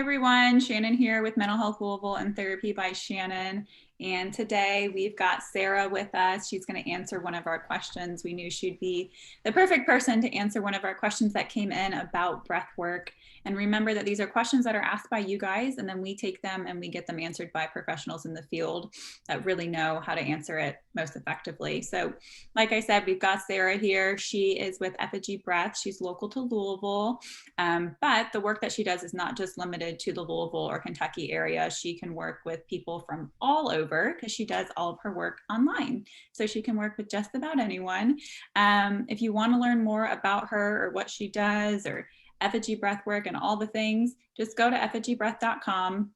everyone, Shannon here with Mental Health Louisville and Therapy by Shannon. And today we've got Sarah with us. She's going to answer one of our questions. We knew she'd be the perfect person to answer one of our questions that came in about breath work. And remember that these are questions that are asked by you guys, and then we take them and we get them answered by professionals in the field that really know how to answer it most effectively. So, like I said, we've got Sarah here. She is with Effiji Breath. She's local to Louisville. But the work that she does is not just limited to the Louisville or Kentucky area. She can work with people from all over because she does all of her work online. So she can work with just about anyone. If you want to learn more about her or what she does or Effiji Breathwork and all the things, just go to effijibreath.com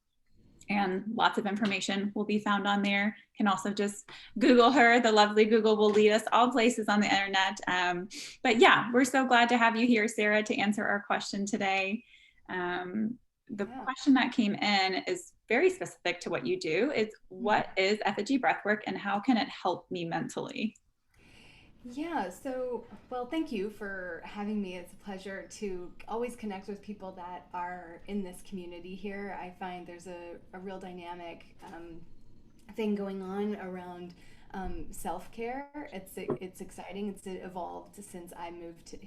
and lots of information will be found on there. You can also just Google her. The lovely Google will lead us all places on the internet. But yeah, we're so glad to have you here, Sarah, to answer our question today. The question that came in is very specific to what you do. It's what is Effiji Breathwork and how can it help me mentally? Yeah, well, thank you for having me. It's a pleasure to always connect with people that are in this community here. I find there's a real dynamic thing going on around self-care. It's exciting. It's evolved since I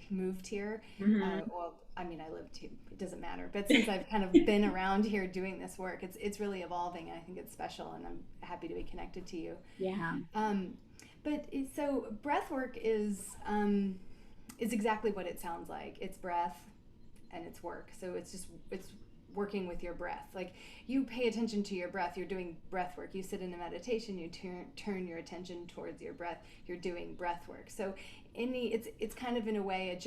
moved here. Mm-hmm. Well, I mean, I lived here. It doesn't matter. But since I've kind of been around here doing this work, it's really evolving, and I think it's special. And I'm happy to be connected to you. Yeah. Um, so breath work is exactly what it sounds like. It's breath and it's work. So it's working with your breath. Like you pay attention to your breath, you're doing breath work. You sit in a meditation, you turn your attention towards your breath, you're doing breath work. So it's kind of in a way a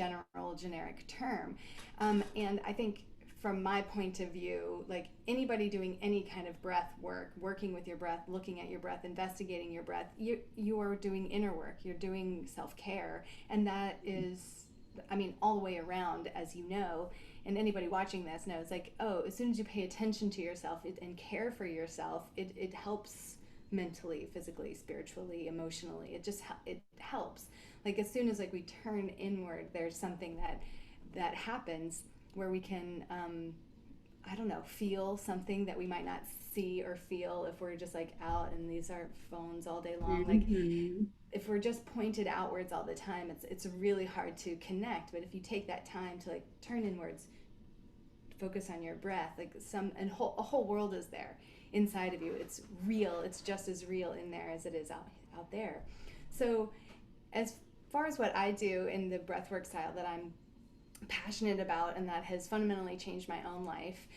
generic term. And I think from my point of view, like anybody doing any kind of breath work, working with your breath, looking at your breath, investigating your breath, you are doing inner work, you're doing self-care. And that is, I mean, all the way around, as you know, and anybody watching this knows, like, oh, as soon as you pay attention to yourself and care for yourself, it helps mentally, physically, spiritually, emotionally. It helps. Like as soon as like we turn inward, there's something that happens where we can I don't know, feel something that we might not see or feel if we're just like out and these are phones all day long. Like Mm-hmm. if we're just pointed outwards all the time, it's really hard to connect. But if you take that time to like turn inwards, focus on your breath, like a whole world is there inside of you. It's real. It's just as real in there as it is out there. So as far as what I do in the breathwork style that I'm passionate about and that has fundamentally changed my own life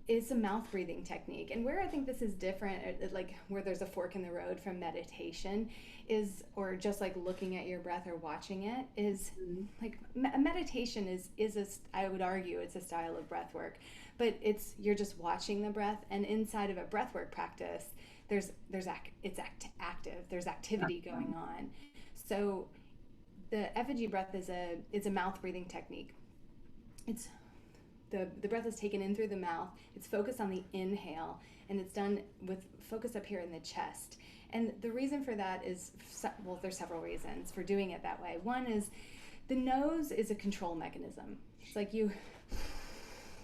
is a mouth breathing technique. And where I think this is different, like where there's a fork in the road from meditation, is or just like looking at your breath or watching it is like meditation is I would argue it's a style of breath work, but you're just watching the breath, and inside of a breath work practice it's active, there's activity going on. So the effigy breath is a mouth breathing technique. It's the breath is taken in through the mouth. It's focused on the inhale, and it's done with focus up here in the chest. And the reason for that is, well, there's several reasons for doing it that way. One is the nose is a control mechanism. It's like you.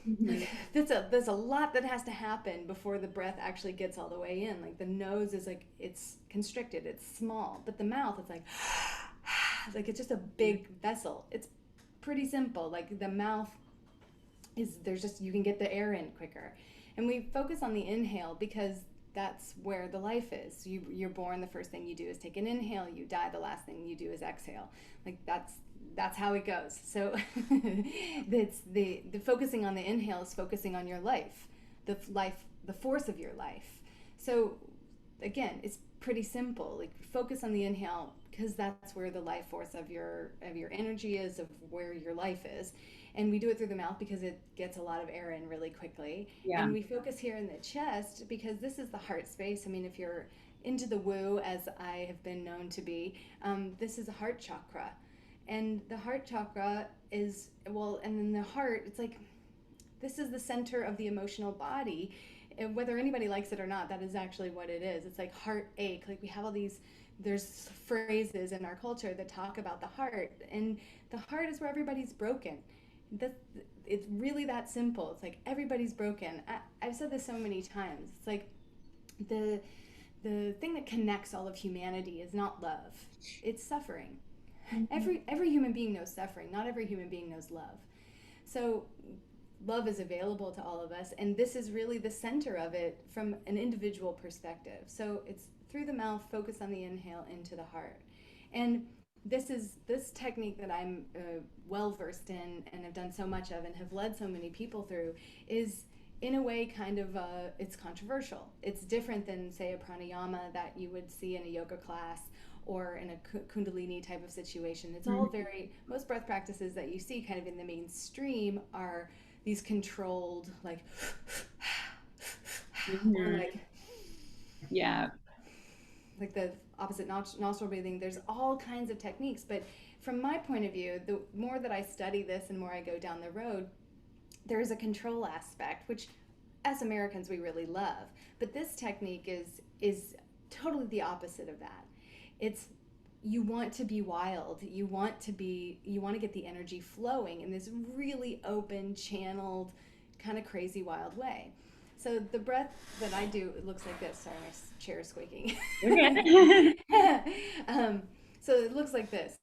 Mm-hmm. There's a lot that has to happen before the breath actually gets all the way in. Like the nose is like it's constricted, it's small, but the mouth is like like it's just a big vessel. It's pretty simple. Like the mouth is there's just you can get the air in quicker, and we focus on the inhale because that's where the life is. You're born, the first thing you do is take an inhale. You die, the last thing you do is exhale. Like that's how it goes. So it's the focusing on the inhale is focusing on your life, the force of your life. So again, it's pretty simple. Like focus on the inhale because that's where the life force of your energy is, of where your life is. And we do it through the mouth because it gets a lot of air in really quickly. Yeah. And we focus here in the chest because this is the heart space. I mean, if you're into the woo, as I have been known to be, this is a heart chakra. And the heart chakra is, well, and then the heart, it's like, this is the center of the emotional body. And whether anybody likes it or not, that is actually what it is. It's like heartache. Like we have all these, there's phrases in our culture that talk about the heart. And the heart is where everybody's broken. That's, it's really that simple. It's like everybody's broken. I've said this so many times. It's like the the thing that connects all of humanity is not love. It's suffering. Mhm. Every human being knows suffering. Not every human being knows love. So love is available to all of us, and this is really the center of it from an individual perspective. So it's through the mouth, focus on the inhale into the heart. And this technique that I'm well versed in and have done so much of and have led so many people through is in a way kind of it's controversial. It's different than say a pranayama that you would see in a yoga class or in a kundalini type of situation. It's all Mhm. very, most breath practices that you see kind of in the mainstream are these controlled like or Mhm. Yeah. like the opposite nostril breathing. There's all kinds of techniques, but from my point of view, the more that I study this and more I go down the road, there is a control aspect which as Americans we really love, but this technique is totally the opposite of that. It's you want to be wild, you want to get the energy flowing in this really open channeled kind of crazy wild way. So the breath that I do, it looks like this. Sorry, my chair is squeaking. Okay. um, so it looks like this.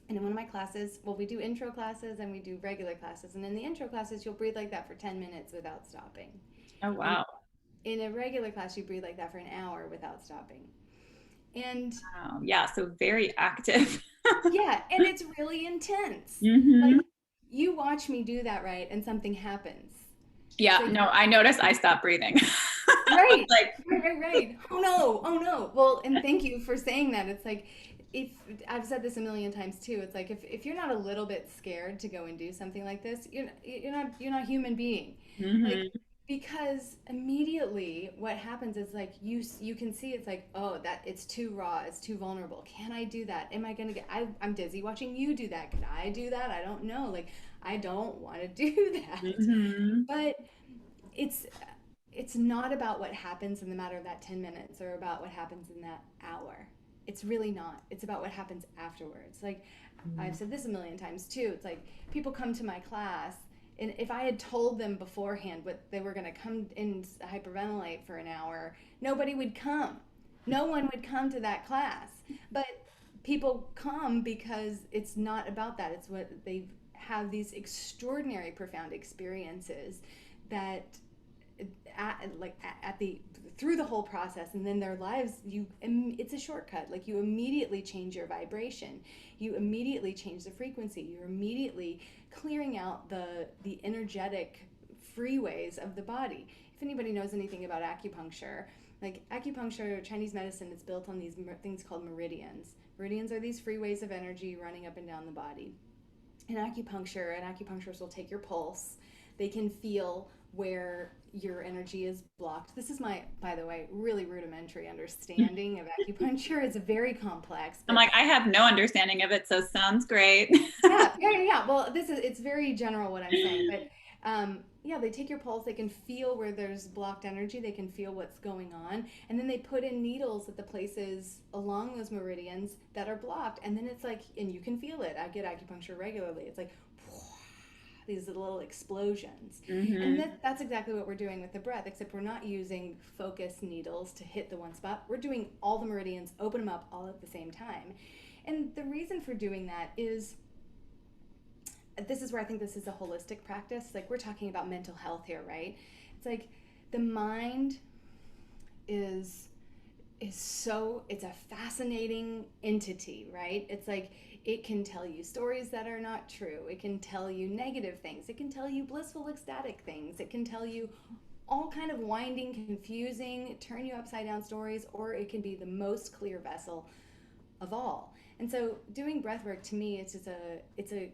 And in one of my classes, well, we do intro classes and we do regular classes. And in the intro classes, you'll breathe like that for 10 minutes without stopping. Oh, And wow. in a regular class, you breathe like that for an hour without stopping. And Yeah, so very active. yeah, and it's really intense. Like, Hmm. you watch me do that, right? And something happens. It's Yeah, like, no, I noticed I stopped breathing. right, Like, right. Oh no, oh no. Well, and thank you for saying that. It's like, if I've said this a million times too, it's like if you're not a little bit scared to go and do something like this, you're not a human being. Like, hmm. because immediately what happens is like you can see it's like, oh, that it's too raw, it's too vulnerable. Can I do that? Am I gonna get? I'm dizzy watching you do that. Can I do that? I don't know. Like, I don't want to do that. Hmm. But it's it's not about what happens in the matter of that 10 minutes or about what happens in that hour. It's really not. It's about what happens afterwards. Like, I've said this a million times too. It's like people come to my class, and if I had told them beforehand what they were going to come and hyperventilate for an hour, nobody would come. No one would come to that class. But people come because it's not about that. It's what they have these extraordinary profound experiences that at the through the whole process, and then their lives, it's a shortcut. Like, you immediately change your vibration, you immediately change the frequency, you're immediately clearing out the energetic freeways of the body. If anybody knows anything about acupuncture, like acupuncture, Chinese medicine, it's built on these things called meridians. Meridians are these freeways of energy running up and down the body. In acupuncture, an acupuncturist will take your pulse. They can feel where your energy is blocked. This is my, by the way, really rudimentary understanding of acupuncture. It's very complex, I'm but like, I have no understanding of it, so sounds great. yeah. Well, it's very general what I'm saying, but yeah, they take your pulse. They can feel where there's blocked energy. They can feel what's going on, and then they put in needles at the places along those meridians that are blocked, and then it's like, and you can feel it. I get acupuncture regularly. It's like these little explosions. And Hmm. that's exactly what we're doing with the breath, except we're not using focus needles to hit the one spot. We're doing all the meridians, open them up all at the same time. And the reason for doing that is this is where I think this is a holistic practice. Like, we're talking about mental health here, right? It's like the mind is so, it's a fascinating entity, right? It's like it can tell you stories that are not true. It can tell you negative things. It can tell you blissful, ecstatic things. It can tell you all kind of winding, confusing, turn you upside down stories, or it can be the most clear vessel of all. And so doing breath work to me, it's a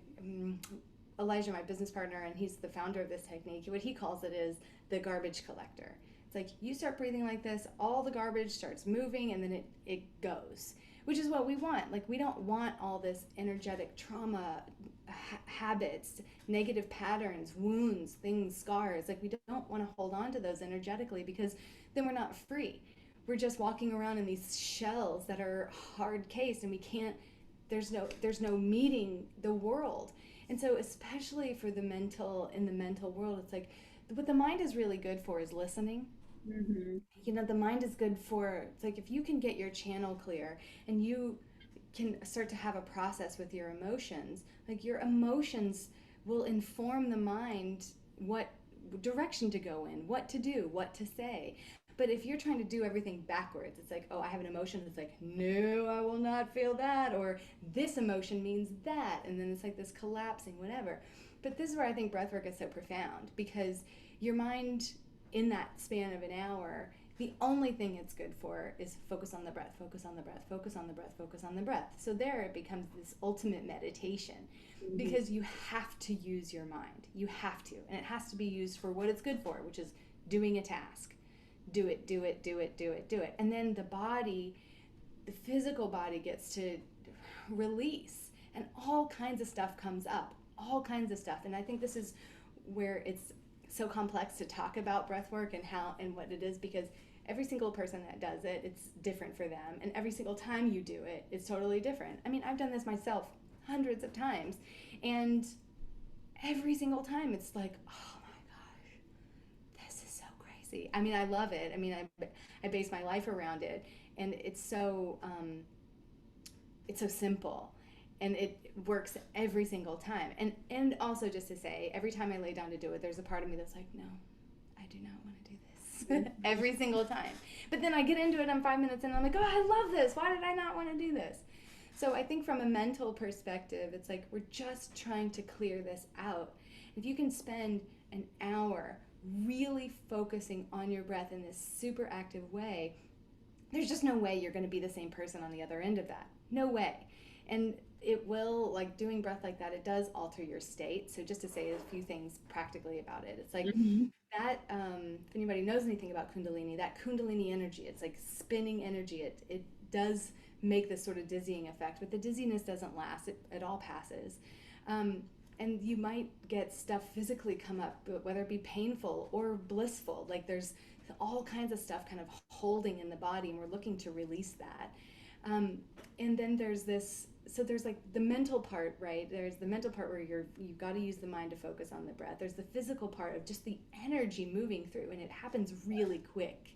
Elijah, my business partner, and he's the founder of this technique. What he calls it is the garbage collector. It's like you start breathing like this, all the garbage starts moving, and then it goes, which is what we want. Like, we don't want all this energetic trauma, habits, negative patterns, wounds, things, scars. Like, we don't want to hold on to those energetically because then we're not free. we're just walking around in these shells that are hard cased, and we can't, there's no meeting the world. And so especially for the mental, in the mental world, it's like what the mind is really good for is listening. Mm-hmm. The mind is good for, it's like if you can get your channel clear and you can start to have a process with your emotions, like your emotions will inform the mind what direction to go in, what to do, what to say. But if you're trying to do everything backwards, it's like, oh, I have an emotion. It's like, no, I will not feel that. Or this emotion means that. And then it's like this collapsing, whatever. But this is where I think breathwork is so profound, because your mind, in that span of an hour, the only thing it's good for is focus on the breath, focus on the breath, focus on the breath, focus on the breath. So there it becomes this ultimate meditation, Mm-hmm. because you have to use your mind. You have to. And it has to be used for what it's good for, which is doing a task. Do it, do it, do it, do it, do it. And then the body, the physical body gets to release, and all kinds of stuff comes up, all kinds of stuff. And I think this is where it's so complex to talk about breath work and how and what it is, because every single person that does it, it's different for them, and every single time you do it, it's totally different. I mean, I've done this myself hundreds of times, and every single time it's like, oh my gosh, this is so crazy. I mean, I love it. I mean, I base my life around it, and it's so simple, and it works every single time. And also, just to say, every time I lay down to do it, there's a part of me that's like, no, I do not want to do this. Every single time. But then I get into it, I'm 5 minutes in, and I'm like, oh, I love this, why did I not want to do this? So I think from a mental perspective, it's like we're just trying to clear this out. If you can spend an hour really focusing on your breath in this super active way, there's just no way you're going to be the same person on the other end of that. No way. And it will, like doing breath like that, it does alter your state. So just to say a few things practically about it, it's like Mm-hmm. that, if anybody knows anything about Kundalini, that Kundalini energy, it's like spinning energy. It does make this sort of dizzying effect, but the dizziness doesn't last. It all passes. Um, and you might get stuff physically come up, whether it be painful or blissful. Like there's all kinds of stuff kind of holding in the body, and we're looking to release that. Um, and then there's this, so there's like the mental part, right? There's the mental part where you've got to use the mind to focus on the breath. There's the physical part of just the energy moving through, and it happens really quick.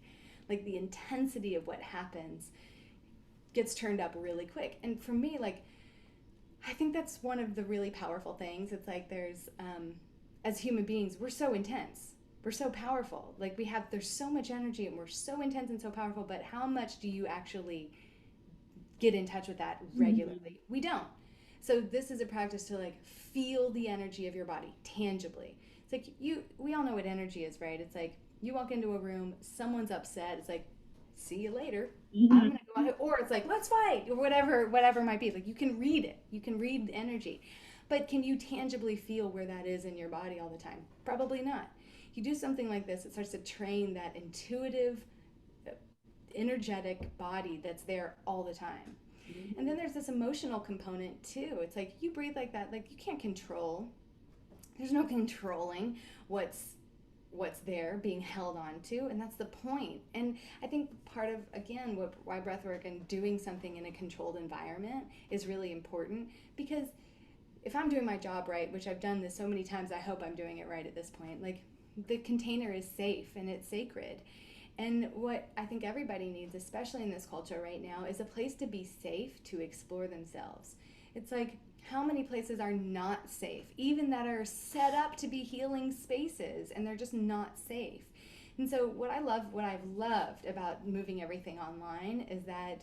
Like the intensity of what happens gets turned up really quick. And for me, like, I think that's one of the really powerful things. It's like as human beings, we're so intense. We're so powerful. Like there's so much energy, and we're so intense and so powerful, but how much do you actually get in touch with that Mm-hmm. regularly? We don't. So this is a practice to like feel the energy of your body tangibly. It's like we all know what energy is, right? It's like you walk into a room, someone's upset. It's like, see you later. I'm gonna go out, or it's like, let's fight, or whatever it might be. Like you can read it, you can read the energy, but can you tangibly feel where that is in your body all the time? Probably not. You do something like this, it starts to train that intuitive, energetic body that's there all the time. And then there's this emotional component too. It's like you breathe like that, like you can't control. There's no controlling what's there being held on to, and that's the point. And I think part of, again, why breathwork and doing something in a controlled environment is really important, because if I'm doing my job right, which I've done this so many times, I hope I'm doing it right at this point, like the container is safe and it's sacred. And what I think everybody needs, especially in this culture right now, is a place to be safe to explore themselves. It's like, how many places are not safe, even that are set up to be healing spaces, and they're just not safe. And so what I've loved about moving everything online is that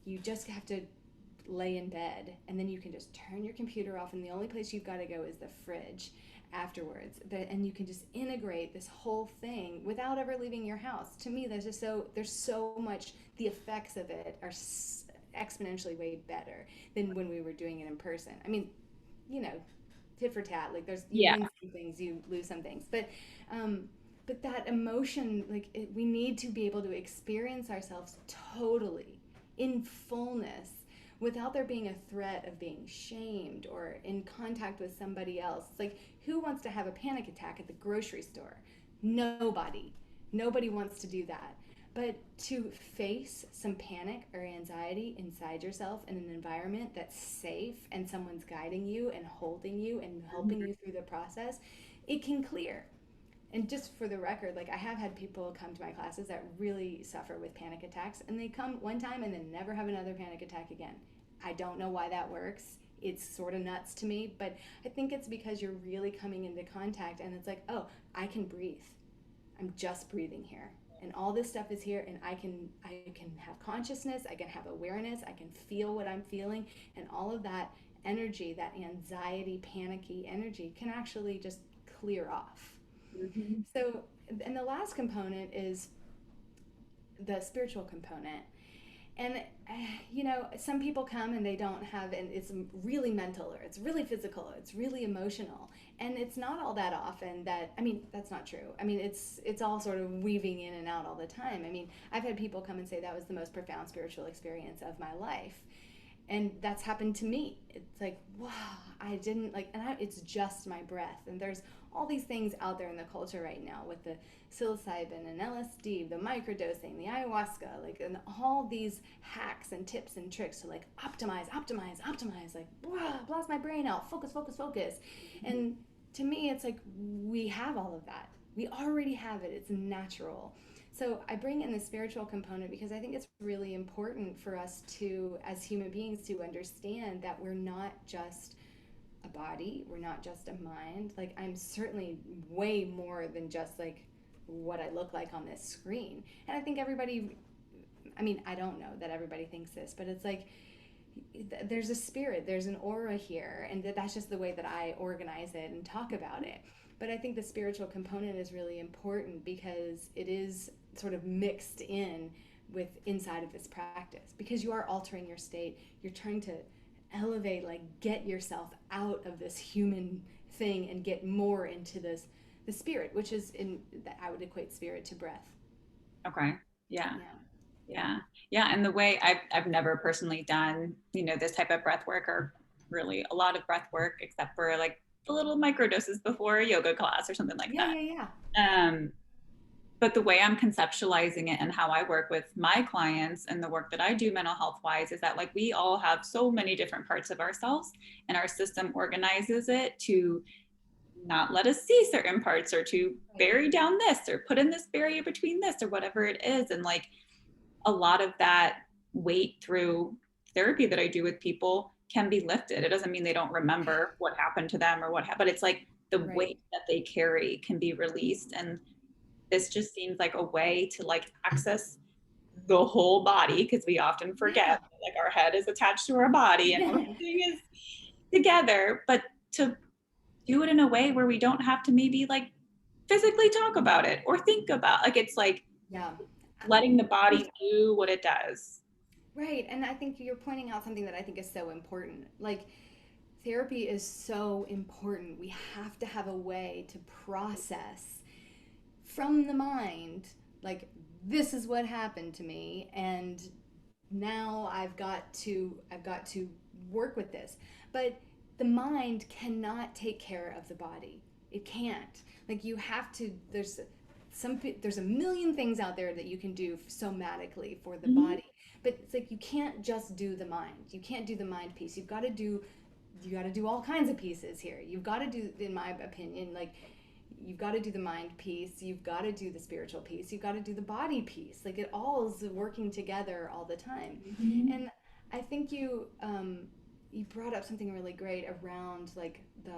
you just have to lay in bed, and then you can just turn your computer off, and the only place you've got to go is the fridge afterwards. And you can just integrate this whole thing without ever leaving your house. To me, there's so much, the effects of it are exponentially way better than when we were doing it in person. I mean, you know, tit for tat, like there's, you Yeah. win some things, you lose some things, um but that emotion, like we need to be able to experience ourselves totally in fullness, without there being a threat of being shamed or in contact with somebody else. It's like, who wants to have a panic attack at the grocery store? Nobody. Nobody wants to do that. But to face some panic or anxiety inside yourself in an environment that's safe and someone's guiding you and holding you and helping Mhm. you through the process, it can clear. And just for the record, like I have had people come to my classes that really suffer with panic attacks, and they come one time and then never have another panic attack again. I don't know why that works. It's sort of nuts to me, but I think it's because you're really coming into contact and it's like, oh, I can breathe. I'm just breathing here. And all this stuff is here and I can have consciousness, I can have awareness, I can feel what I'm feeling, and all of that energy, that anxiety, panicky energy can actually just clear off. Mhm. So, and the last component is the spiritual component. And, some people come and they don't have, and it's really mental or it's really physical, or it's really emotional. And it's not all that often that, I mean, that's not true. I mean, it's all sort of weaving in and out all the time. I mean, I've had people come and say that was the most profound spiritual experience of my life, and that's happened to me. It's like, wow, I didn't like, it's just my breath. And there's all these things out there in the culture right now with the psilocybin and LSD, the microdosing, the ayahuasca, like, and all these hacks and tips and tricks to like optimize, like, blast my brain out, focus. And to me, it's like we have all of that. We already have it. It's natural. So I bring in the spiritual component because I think it's really important for us to, as human beings, to understand that we're not just a body, we're not just a mind. Like, I'm certainly way more than just like what I look like on this screen. And I think everybody, I mean, I don't know that everybody thinks this, but it's like there's a spirit, there's an aura here, and that's just the way that I organize it and talk about it. But I think the spiritual component is really important because it is sort of mixed in with inside of this practice, because you are altering your state, you're trying to elevate, like get yourself out of this human thing and get more into this the spirit, which is in that I would equate spirit to breath. Okay. Yeah. Yeah. Yeah. Yeah. And the way I've never personally done, this type of breath work or really a lot of breath work, except for like the little micro doses before a yoga class or something like Yeah, that. yeah, yeah. Um, but the way I'm conceptualizing it and how I work with my clients and the work that I do mental health wise is that like we all have so many different parts of ourselves, and our system organizes it to not let us see certain parts, or to Right. bury down this or put in this barrier between this or whatever it is. And like a lot of that weight through therapy that I do with people can be lifted. It doesn't mean they don't remember what happened to them or but it's like the Right. weight that they carry can be released. And this just seems like a way to like access the whole body, because we often forget Yeah. like our head is attached to our body and everything is together, but to do it in a way where we don't have to maybe like physically talk about it or think about, like it's like Yeah. letting the body do what it does. Right. And I think you're pointing out something that I think is so important. Like, therapy is so important. We have to have a way to process from the mind, like, this is what happened to me, and now I've got to work with this. But the mind cannot take care of the body. It can't. Like, you have to, there's a million things out there that you can do somatically for the Mm-hmm. body, but it's like you can't just do the mind. You can't do the mind piece. You got to do all kinds of pieces here. You've got to do, in my opinion, like, you've got to do the mind piece, you've got to do the spiritual piece, you've got to do the body piece. Like, it all is working together all the time. Mm-hmm. And I think you brought up something really great around like the,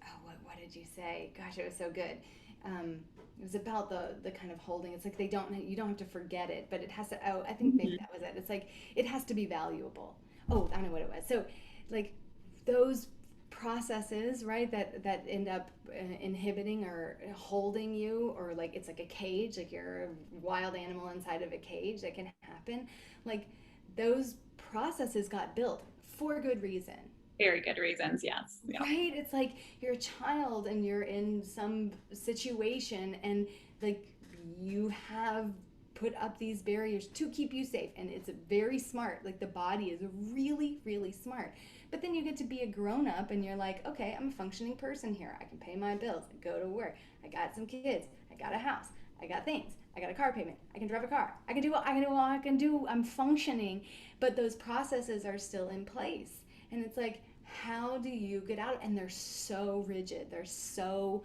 oh, what did you say? Gosh, it was so good. It was about the kind of holding. It's like you don't have to forget it, but it has to. Oh, I think maybe Mm-hmm. that was it. It's like it has to be valuable. Oh, I know what it was. So, like, those processes, right? That end up inhibiting or holding you, or like it's like a cage. Like, you're a wild animal inside of a cage. That can happen. Like, those processes got built for a good reason. Very good reasons. Yes. Yeah. Right? It's like you're a child and you're in some situation, and like you have put up these barriers to keep you safe, and it's very smart. Like, the body is really, really smart. But then you get to be a grown up and you're like, okay, I'm a functioning person here. I can pay my bills, I go to work, I got some kids, I got a house, I got things. I got a car payment. I can drive a car. I can do what I can do. All I can do. I'm functioning, but those processes are still in place. And it's like, how do you get out? And they're so rigid. They're so,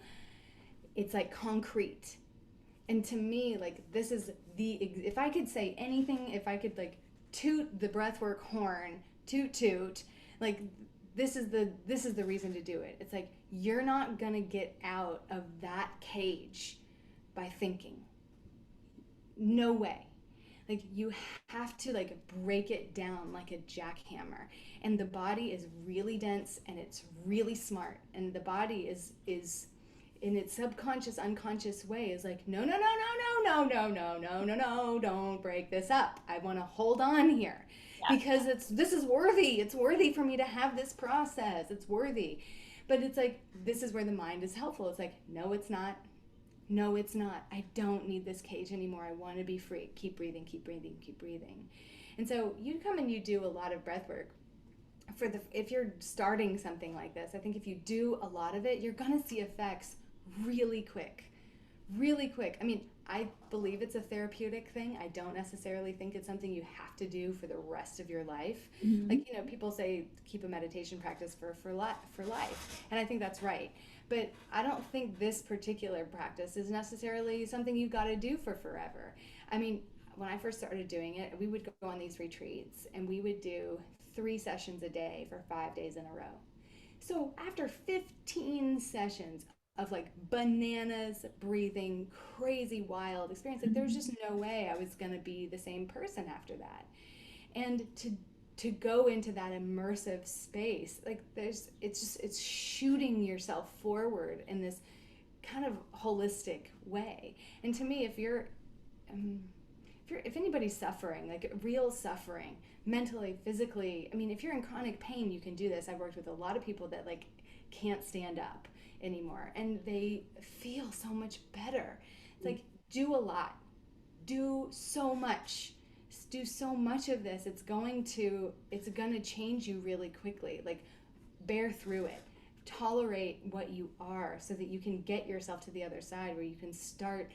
it's like concrete. And to me, like, this is if I could say anything, if I could like toot the breathwork horn, toot toot, like, this is the reason to do it. It's like, you're not gonna get out of that cage by thinking. No way. Like, you have to like break it down like a jackhammer. And the body is really dense and it's really smart. And the body is in its subconscious, unconscious way is like, no, no, no, no, no, no, no, no, no, no, no, don't break this up. I want to hold on here Yeah. because this is worthy. It's worthy for me to have this process. It's worthy. But it's like, this is where the mind is helpful. It's like, no, it's not. No, it's not. I don't need this cage anymore. I want to be free. Keep breathing, keep breathing, keep breathing. And so you come and you do a lot of breath work. If you're starting something like this, I think if you do a lot of it, you're going to see effects really quick. Really quick. I mean, I believe it's a therapeutic thing. I don't necessarily think it's something you have to do for the rest of your life. Mm-hmm. Like, people say keep a meditation practice for life, and I think that's right. But I don't think this particular practice is necessarily something you've got to do for forever. I mean, when I first started doing it, we would go on these retreats and we would do 3 sessions a day for 5 days in a row. So after 15 sessions of like bananas breathing, crazy, wild experience, like, there was just no way I was going to be the same person after that. And to go into that immersive space, like, it's shooting yourself forward in this kind of holistic way. And to me, um, if anybody's suffering, like real suffering, mentally, physically, I mean, if you're in chronic pain, you can do this. I've worked with a lot of people that like can't stand up anymore and they feel so much better. It's like, do a lot, do so much, do so much of this. It's going to change you really quickly. Like, bear through it, tolerate what you are so that you can get yourself to the other side where you can start,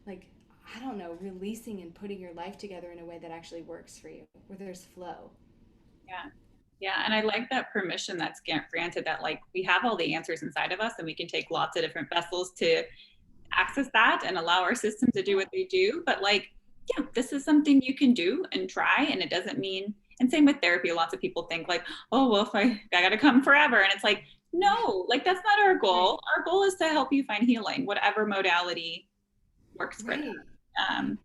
like, I don't know, releasing and putting your life together in a way that actually works for you, where there's flow. Yeah. Yeah. And I like that permission that's granted, that like we have all the answers inside of us and we can take lots of different vessels to access that and allow our system to do what they do. But like, yeah, this is something you can do and try. And it doesn't mean, and same with therapy, lots of people think like, oh, well, if I got to come forever. And it's like, no, like that's not our Right. goal. Our goal is to help you find healing, whatever modality works for Right. that.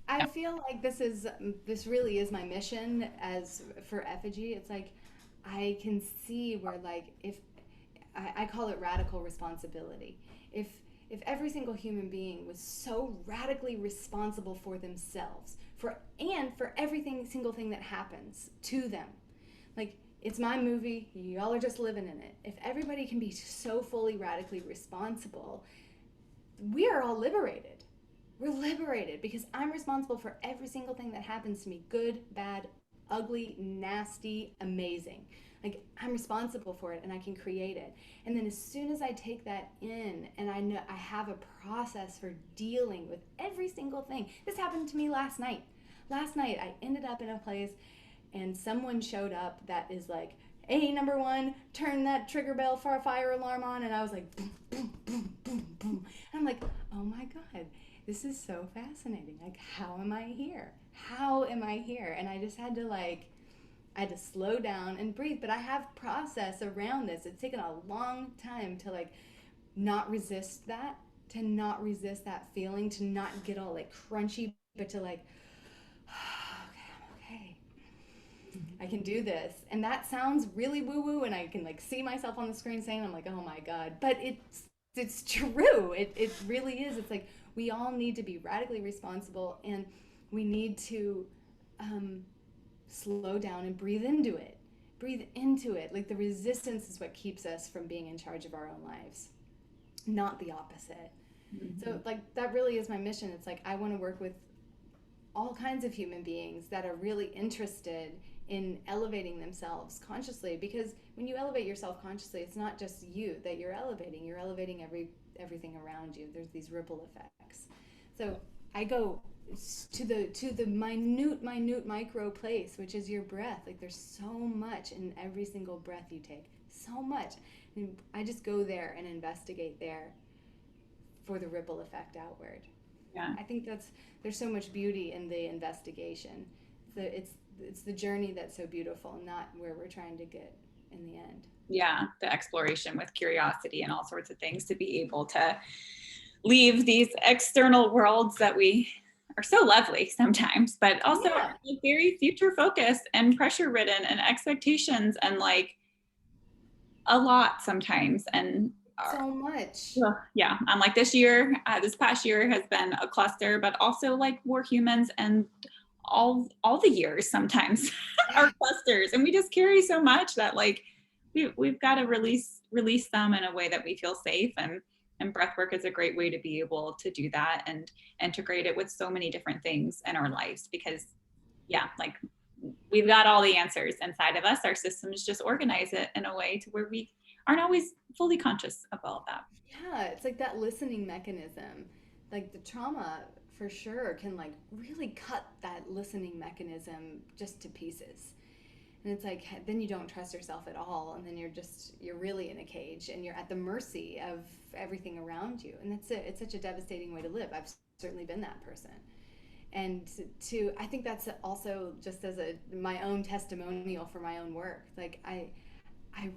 I Yeah. feel like this really is my mission as for Effiji. It's like, I can see where, like, if I call it radical responsibility. If every single human being was so radically responsible for themselves, for everything single thing that happens to them, like, it's my movie, y'all are just living in it. If everybody can be so fully radically responsible, we are all liberated. We're liberated because I'm responsible for every single thing that happens to me, good, bad, ugly, nasty, amazing. Like, I'm responsible for it and I can create it. And then as soon as I take that in and I know I have a process for dealing with every single thing. This happened to me last night. Last night I ended up in a place and someone showed up that is like, hey, number one, turn that trigger bell for a fire alarm on. And I was like, boom, boom, boom, boom, boom. And I'm like, oh my God, this is so fascinating. Like, how am I here? How am I here? And I just had to I had to slow down and breathe. But I have process around this. It's taken a long time to like not resist that, to not resist that feeling, to not get all like crunchy, but to like, okay, I'm okay. I can do this. And that sounds really woo woo, and I can like see myself on the screen saying, I'm like, oh my God. But it's true. It really is. It's like, we all need to be radically responsible, and we need to slow down and breathe into it. Breathe into it. Like, the resistance is what keeps us from being in charge of our own lives, not the opposite. Mm-hmm. So, like, that really is my mission. It's like, I want to work with all kinds of human beings that are really interested in elevating themselves consciously, because when you elevate yourself consciously, it's not just you that you're elevating, everything around you. There's these ripple effects. So I go to the minute micro place, which is your breath. Like there's so much in every single breath you take, so much. And I just go there and investigate there for the ripple effect outward. Yeah. I think there's so much beauty in the investigation. It's the journey that's so beautiful, not where we're trying to get in the end. Yeah, the exploration with curiosity and all sorts of things to be able to leave these external worlds that we are so lovely sometimes, but also Yeah, very future focused and pressure ridden and expectations and like a lot sometimes. And so much. well, yeah, I'm like this year, this past year has been a cluster, but also like we're humans and all the years sometimes are Yeah. clusters, and we just carry so much that like we've got to release them in a way that we feel safe, and breath work is a great way to be able to do that and integrate it with so many different things in our lives because yeah, like we've got all the answers inside of us. Our systems just organize it in a way to where we aren't always fully conscious of all of that. Yeah, it's like that listening mechanism. Like the trauma for sure can like really cut that listening mechanism just to pieces. And it's like then you don't trust yourself at all and then you're really in a cage and you're at the mercy of everything around you. And it's such a devastating way to live. I've certainly been that person. And to I think that's also just as a my own testimonial for my own work. Like I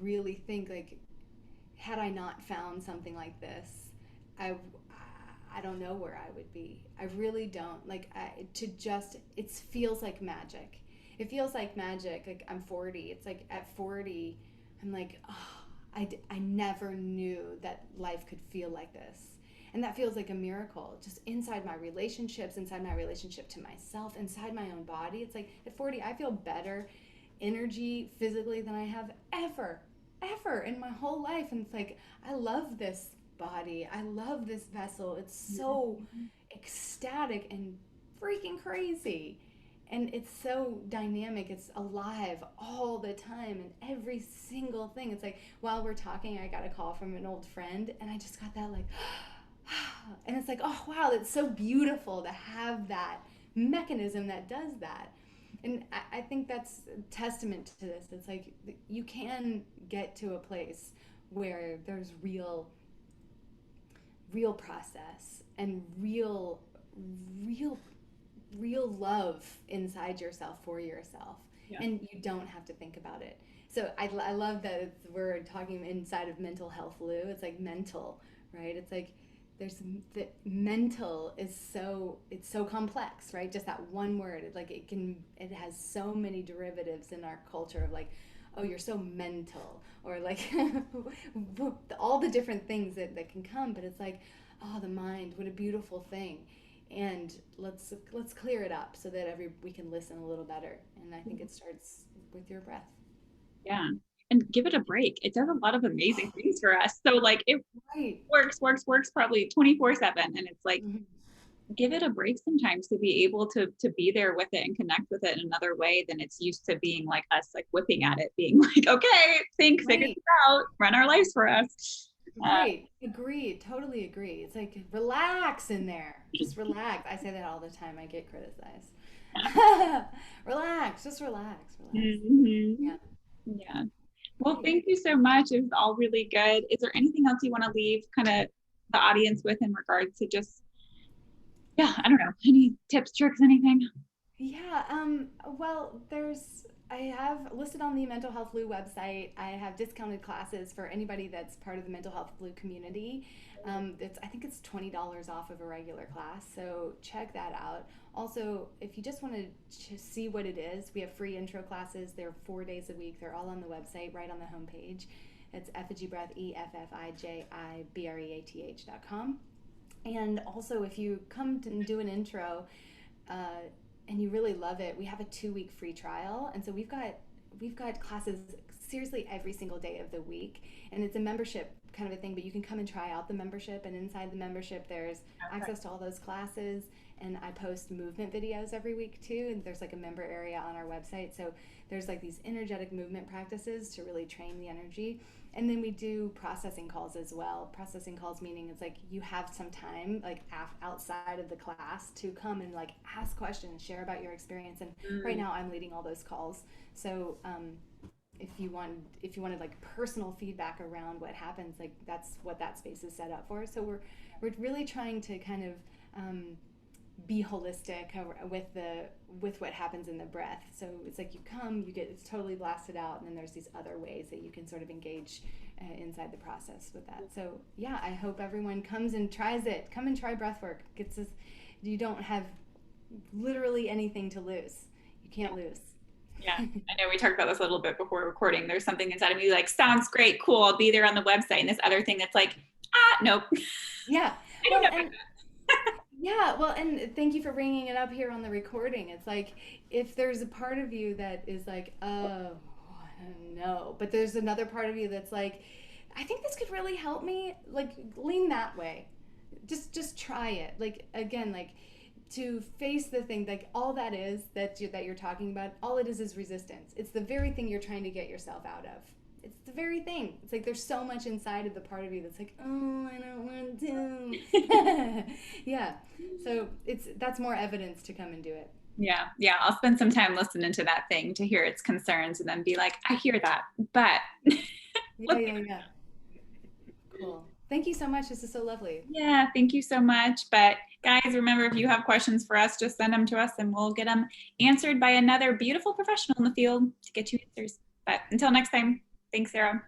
really think like had I not found something like this, I I don't know where I would be. I really don't. Like to just it feels like magic. It feels like magic. Like I'm 40. It's like at 40, I'm like, oh, I never knew that life could feel like this. And that feels like a miracle just inside my relationships, inside my relationship to myself, inside my own body. It's like at 40, I feel better energy physically than I have ever in my whole life. And it's like, I love this body. I love this vessel. It's so ecstatic and freaking crazy. And it's so dynamic. It's alive all the time and every single thing. It's like while we're talking, I got a call from an old friend and I just got that like, and it's like, oh wow, it's so beautiful to have that mechanism that does that. And I think that's a testament to this. It's like you can get to a place where there's real process and real real love inside yourself for yourself, Yeah. and you don't have to think about it. So I love that we're talking inside of mental health, Lou. It's like mental, right? It's like there's the mental is so it's so complex, right? Just that one word, like it has so many derivatives in our culture of like, oh, you're so mental, or like all the different things that can come. But it's like, oh, the mind, what a beautiful thing. And let's clear it up so that we can listen a little better. And I think it starts with your breath. Yeah. And give it a break. It does a lot of amazing things for us. So like it Right. works probably 24/7. And it's like, Mhm. give it a break sometimes to be able to be there with it and connect with it in another way than it's used to being like us, like whipping at it, being like, okay, think, figure Right. it out, run our lives for us. Uh, Right. Agreed. Totally agree. It's like relax in there. Just relax. I say that all the time. I get criticized. Relax. Just relax. Relax. mhm. Yeah. Yeah. Well, Great. thank you so much. It was all really good. Is there anything else you want to leave kind of the audience with in regards to just, yeah, I don't know, any tips, tricks, anything? Yeah, well, I have listed on the Mental Health Flu website, I have discounted classes for anybody that's part of the Mental Health Flu community. I think it's $20 off of a regular class, so check that out. Also, if you just want to see what it is, we have free intro classes. They're 4 days a week. They're all on the website, right on the homepage. It's Effiji Breath, EFFIJIBREATH.com. And also, if you come and do an intro, uh, and you really love it, we have a 2 week free trial, and so we've got classes seriously every single day of the week, and it's a membership kind of a thing, but you can come and try out the membership. And inside the membership, there's Okay. access to all those classes. And I post movement videos every week too. And there's like a member area on our website. So there's like these energetic movement practices to really train the energy. And then we do processing calls as well. Processing calls meaning it's like you have some time like outside of the class to come and like ask questions, share about your experience. And right Mm. now I'm leading all those calls. So if you wanted like personal feedback around what happens, like that's what that space is set up for. So we're really trying to kind of be holistic with what happens in the breath. So it's like you come, you get it's totally blasted out, and then there's these other ways that you can sort of engage inside the process with that. So yeah, I hope everyone comes and tries it. Come and try breathwork. Gets this. You don't have literally anything to lose. You can't lose. Yeah, I know we talked about this a little bit before recording. There's something inside of me like, sounds great, cool, I'll be there on the website. And this other thing that's like, nope. Yeah. I don't Well, know. and yeah, well, and thank you for bringing it up here on the recording. It's like if there's a part of you that is like, oh, no, but there's another part of you that's like, I think this could really help me. Like, lean that way. Just try it. Like again, like to face the thing. Like all that is that you're talking about. All it is resistance. It's the very thing you're trying to get yourself out of. It's the very thing. It's like there's so much inside of the part of you that's like, oh, I don't want to. Yeah. So that's more evidence to come and do it. Yeah, yeah, I'll spend some time listening to that thing to hear its concerns and then be like, I hear that, but Yeah, look, yeah, yeah. Cool. Thank you so much. This is so lovely. yeah, thank you so much. But guys, remember, if you have questions for us, just send them to us and we'll get them answered by another beautiful professional in the field to get you answers. But until next time, thanks, Sarah.